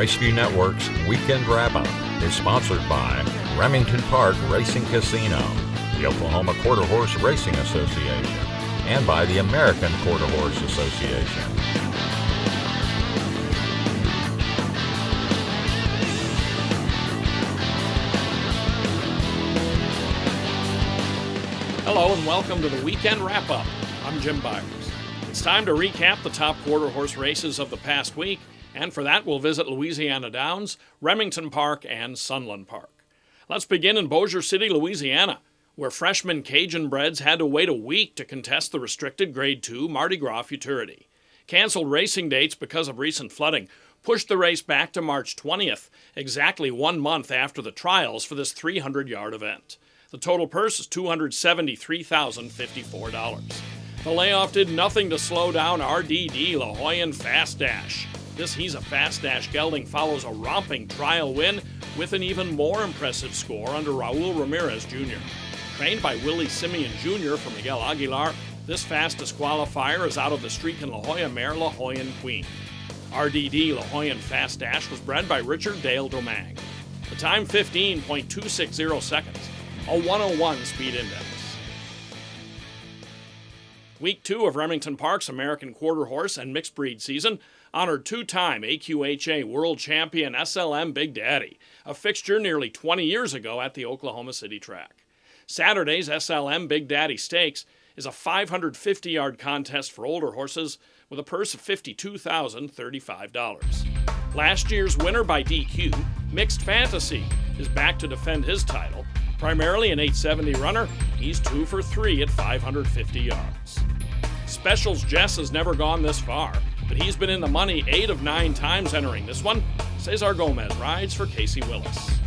Raceview Network's Weekend Wrap-Up is sponsored by Remington Park Racing Casino, the Oklahoma Quarter Horse Racing Association, and by the American Quarter Horse Association. Hello and welcome to the Weekend Wrap-Up. I'm Jim Byers. It's time to recap the top quarter horse races of the past week, and for that we'll visit Louisiana Downs, Remington Park, and Sunland Park. Let's begin in Bossier City, Louisiana, where freshman Cajun breds had to wait a week to contest the restricted Grade 2 Mardi Gras Futurity. Canceled racing dates because of recent flooding pushed the race back to March 20th, exactly 1 month after the trials for this 300-yard event. The total purse is $273,054. The layoff did nothing to slow down RDD La Jolla Fast Dash. This He's a Fast Dash gelding follows a romping trial win with an even more impressive score under Raul Ramirez Jr. Trained by Willie Simeon Jr. for Miguel Aguilar, this fast disqualifier is out of the streaking La Jolla mare La Jolla Queen. RDD La Jolla Fast Dash was bred by Richard Dale Domag. The time 15.260 seconds. A 101 speed index. Week 2 of Remington Park's American Quarter Horse and Mixed Breed season honored two-time AQHA World Champion SLM Big Daddy, a fixture nearly 20 years ago at the Oklahoma City track. Saturday's SLM Big Daddy Stakes is a 550-yard contest for older horses with a purse of $52,035. Last year's winner by DQ, Mixed Fantasy, is back to defend his title. Primarily an 870 runner, he's 2 for 3 at 550 yards. Specials Jess has never gone this far, but he's been in the money 8 of 9 times entering this one. Cesar Gomez rides for Casey Willis.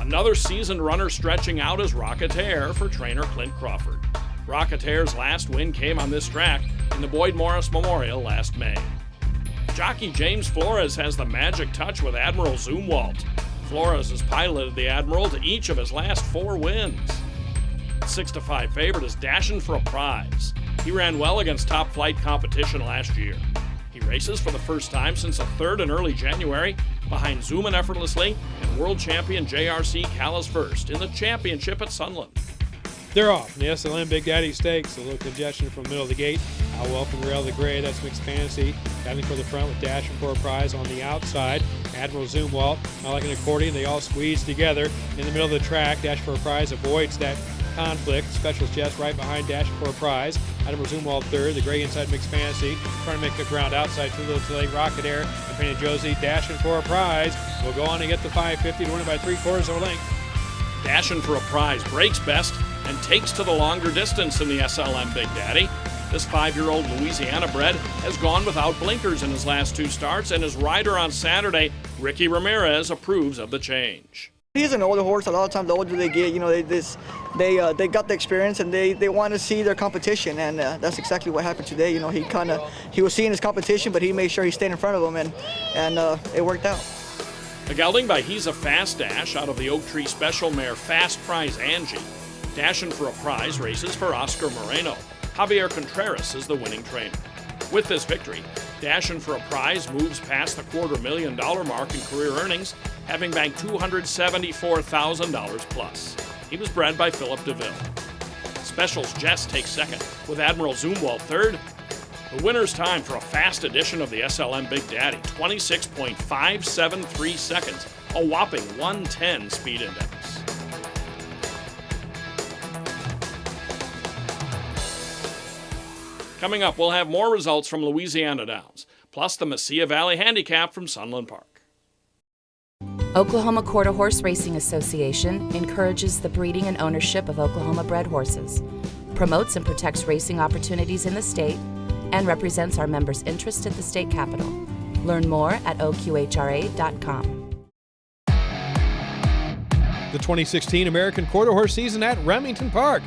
Another seasoned runner stretching out is Rocketeer for trainer Clint Crawford. Rocketeer's last win came on this track in the Boyd Morris Memorial last May. Jockey James Flores has the magic touch with Admiral Zumwalt. Flores has piloted the Admiral to each of his last 4 wins. 6-5 favorite is Dashin' for a Prize. He ran well against top flight competition last year. He races for the first time since a third in early January behind Zoomin' Effortlessly and world champion JRC Callis First in the championship at Sunland. They're off in the SLM Big Daddy Stakes. A little congestion from the middle of the gate. Out well from Rail the Gray, that's Mixed Fantasy. Battling for the front with Dashin' for a Prize on the outside. Admiral Zumwalt, not like an accordion, they all squeeze together in the middle of the track. Dash for a Prize avoids that conflict. Specials Jess right behind Dash for a Prize. Admiral Zumwalt third, the Gray inside Mixed Fantasy. Trying to make the ground outside, too little too late. Rocketeer and Painted Josie Dashin' for a Prize. Will go on to get the 550 to win it by 3/4 of a length. Dashin' for a Prize breaks best and takes to the longer distance in the SLM Big Daddy. This 5-year-old Louisiana bred has gone without blinkers in his last 2 starts, and his rider on Saturday, Ricky Ramirez, approves of the change. He's an older horse. A lot of times, the older they get, they got the experience and they want to see their competition, and that's exactly what happened today. He was seeing his competition, but he made sure he stayed in front of him, and it worked out. A gelding by He's a Fast Dash out of the Oak Tree Special mare Fast Prize Angie. Dashin' for a Prize races for Oscar Moreno. Javier Contreras is the winning trainer. With this victory, Dashin' for a Prize moves past the $250,000 mark in career earnings, having banked $274,000 plus. He was bred by Philip DeVille. Specials Jess takes second, with Admiral Zumwalt third. The winner's time for a fast edition of the SLM Big Daddy, 26.573 seconds, a whopping 110 speed index. Coming up, we'll have more results from Louisiana Downs, plus the Mesilla Valley Handicap from Sunland Park. Oklahoma Quarter Horse Racing Association encourages the breeding and ownership of Oklahoma-bred horses, promotes and protects racing opportunities in the state, and represents our members' interest at the state capitol. Learn more at oqhra.com. The 2016 American Quarter Horse season at Remington Park.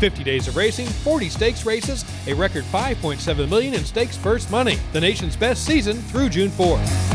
50 days of racing, 40 stakes races, a record $5.7 million in stakes purse money. The nation's best season through June 4th.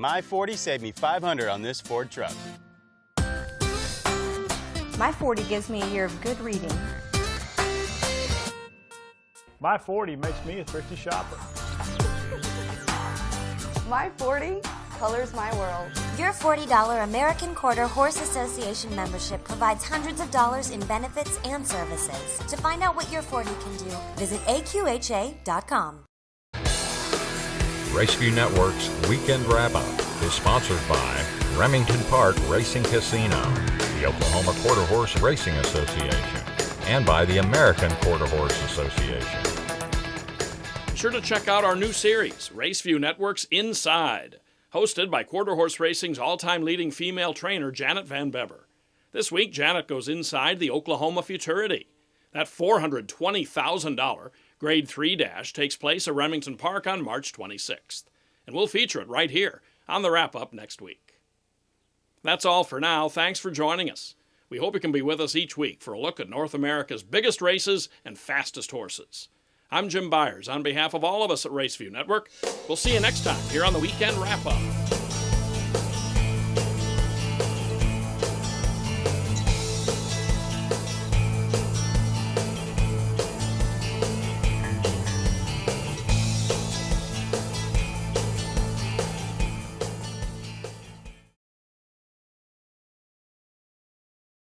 My 40 saved me $500 on this Ford truck. My 40 gives me a year of good reading. My 40 makes me a thrifty shopper. My 40 colors my world. Your $40 American Quarter Horse Association membership provides hundreds of dollars in benefits and services. To find out what your 40 can do, visit aqha.com. Raceview Network's Weekend Wrap-Up is sponsored by Remington Park Racing Casino, the Oklahoma Quarter Horse Racing Association, and by the American Quarter Horse Association. Be sure to check out our new series, Raceview Network's Inside, hosted by Quarter Horse Racing's all-time leading female trainer, Janet Van Bever. This week, Janet goes inside the Oklahoma Futurity. That $420,000 Grade 3 dash takes place at Remington Park on March 26th. And we'll feature it right here on the Wrap-Up next week. That's all for now. Thanks for joining us. We hope you can be with us each week for a look at North America's biggest races and fastest horses. I'm Jim Byers. On behalf of all of us at Raceview Network, we'll see you next time here on the Weekend Wrap-Up.